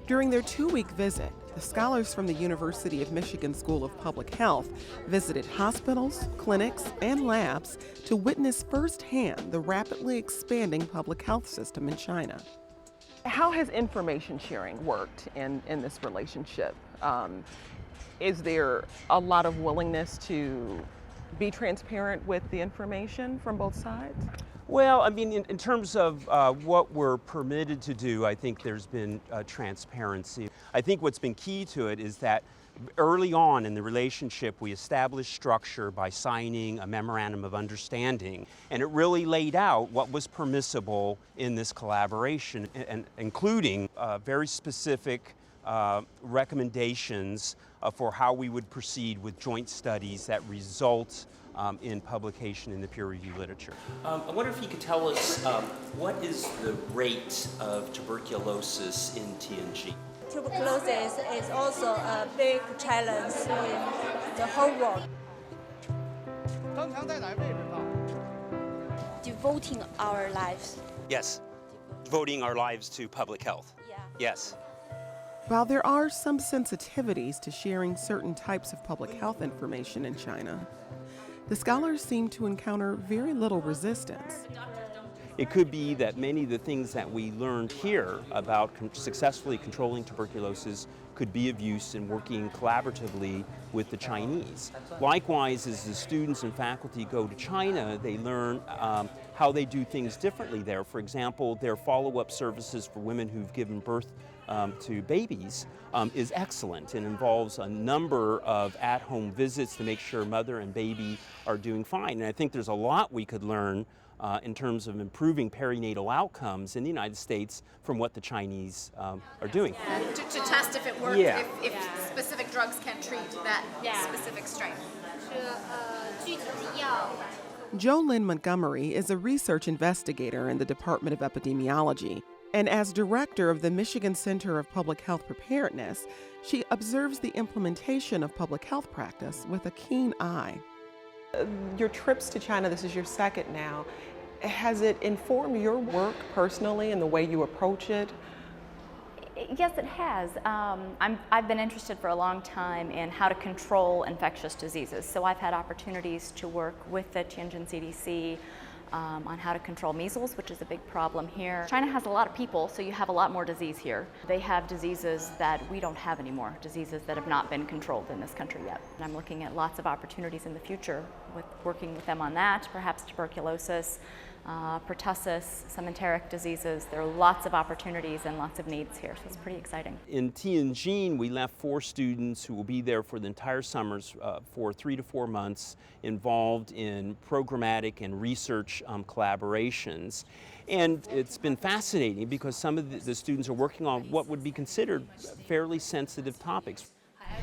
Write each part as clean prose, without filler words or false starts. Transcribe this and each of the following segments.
During their 2-week visit, the scholars from the University of Michigan School of Public Health visited hospitals, clinics, and labs to witness firsthand the rapidly expanding public health system in China. How has information sharing worked in this relationship? Is there a lot of willingness to be transparent with the information from both sides? Well, I mean, in terms of what we're permitted to do, I think there's been transparency. I think what's been key to it is that early on in the relationship, we established structure by signing a memorandum of understanding, and it really laid out what was permissible in this collaboration, and including very specific recommendations for how we would proceed with joint studies that result in publication in the peer-reviewed literature. I wonder if you could tell us what is the rate of tuberculosis in Tianjin? Tuberculosis is also a big challenge in the whole world. Devoting our lives. Yes, devoting our lives to public health. Yeah. Yes. While there are some sensitivities to sharing certain types of public health information in China, the scholars seem to encounter very little resistance. It could be that many of the things that we learned here about successfully controlling tuberculosis could be of use in working collaboratively with the Chinese. Likewise, as the students and faculty go to China, they learn how they do things differently there. For example, their follow-up services for women who've given birth to babies is excellent and involves a number of at-home visits to make sure mother and baby are doing fine. And I think there's a lot we could learn in terms of improving perinatal outcomes in the United States from what the Chinese are doing. Yeah. To test if it works, if specific drugs can treat that specific strain. JoLynn Montgomery is a research investigator in the Department of Epidemiology. And as director of the Michigan Center of Public Health Preparedness, she observes the implementation of public health practice with a keen eye. Your trips to China, this is your second now, has it informed your work personally and the way you approach it? Yes, it has. I've been interested for a long time in how to control infectious diseases. So I've had opportunities to work with the Tianjin CDC on how to control measles, which is a big problem here. China has a lot of people, so you have a lot more disease here. They have diseases that we don't have anymore, diseases that have not been controlled in this country yet. And I'm looking at lots of opportunities in the future with working with them on that, perhaps tuberculosis, pertussis, some enteric diseases. There are lots of opportunities and lots of needs here, so it's pretty exciting. In Tianjin, we left 4 students who will be there for the entire summers for 3 to 4 months, involved in programmatic and research collaborations. And it's been fascinating because some of the students are working on what would be considered fairly sensitive topics.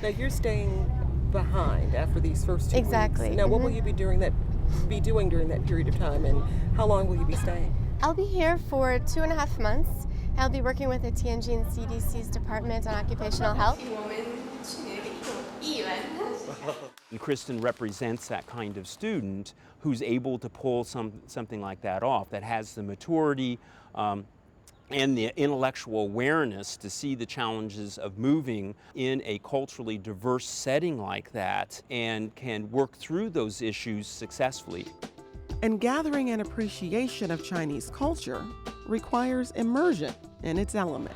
Now you're staying behind after these first 2 Exactly. weeks. Now what will you be doing during that period of time, and how long will you be staying? I'll be here for 2.5 months. I'll be working with the Tianjin CDC's Department on Occupational Health. And Kristen represents that kind of student who's able to pull something like that off, that has the maturity and the intellectual awareness to see the challenges of moving in a culturally diverse setting like that and can work through those issues successfully. And gathering an appreciation of Chinese culture requires immersion in its element.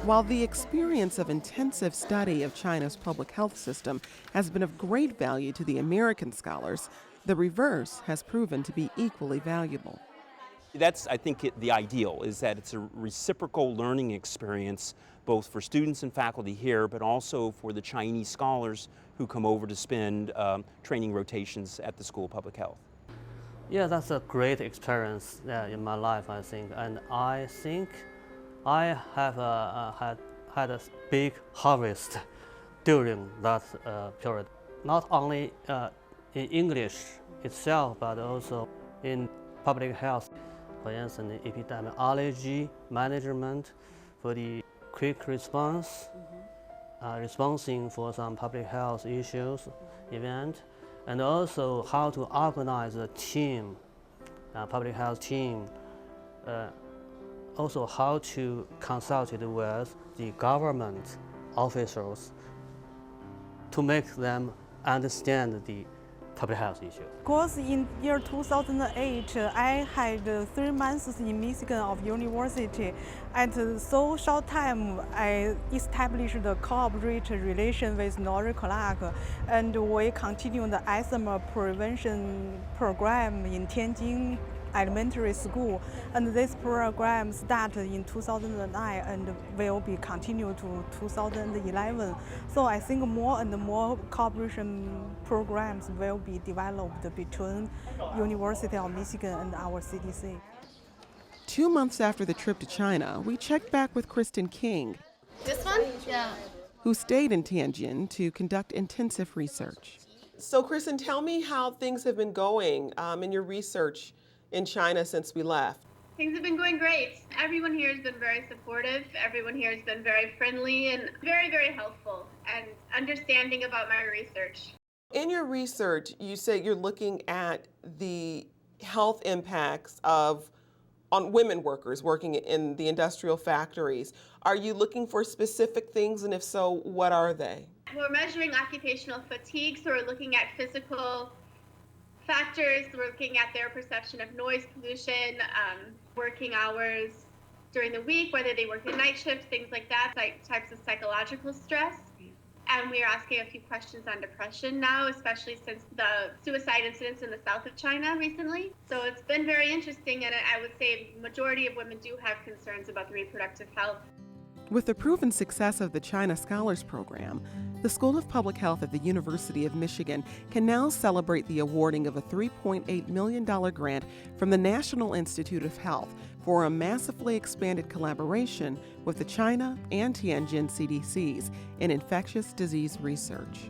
While the experience of intensive study of China's public health system has been of great value to the American scholars, the reverse has proven to be equally valuable. That's, I think, the ideal, is that it's a reciprocal learning experience both for students and faculty here, but also for the Chinese scholars who come over to spend training rotations at the School of Public Health. Yeah, that's a great experience in my life, I think. And I think I have had a big harvest during that period. Not only in English itself, but also in public health. For instance, epidemiology management for the quick response, responding for some public health issues, event, and also how to organize a team, public health team, also how to consult with the government officials to make them understand the public health issue. Because in year 2008, I had 3 months in Michigan of university. At so short time, I established the cooperation relation with Nori Clark, and we continued the asthma prevention program in Tianjin Elementary School, and this program started in 2009 and will be continued to 2011. So I think more and more cooperation programs will be developed between University of Michigan and our CDC. 2 months after the trip to China, we checked back with Kristen King, This one? Yeah. who stayed in Tianjin to conduct intensive research. So, Kristen, tell me how things have been going in your research in China since we left. Things have been going great. Everyone here has been very supportive. Everyone here has been very friendly and very, very helpful and understanding about my research. In your research, you say you're looking at the health impacts on women workers working in the industrial factories. Are you looking for specific things, and if so, what are they? We're measuring occupational fatigue, so we're looking at physical factors. We're looking at their perception of noise pollution, working hours during the week, whether they work in night shifts, things like that, types of psychological stress. And we are asking a few questions on depression now, especially since the suicide incidents in the south of China recently. So it's been very interesting, and I would say the majority of women do have concerns about the reproductive health. With the proven success of the China Scholars Program, the School of Public Health at the University of Michigan can now celebrate the awarding of a $3.8 million grant from the National Institute of Health for a massively expanded collaboration with the China and Tianjin CDCs in infectious disease research.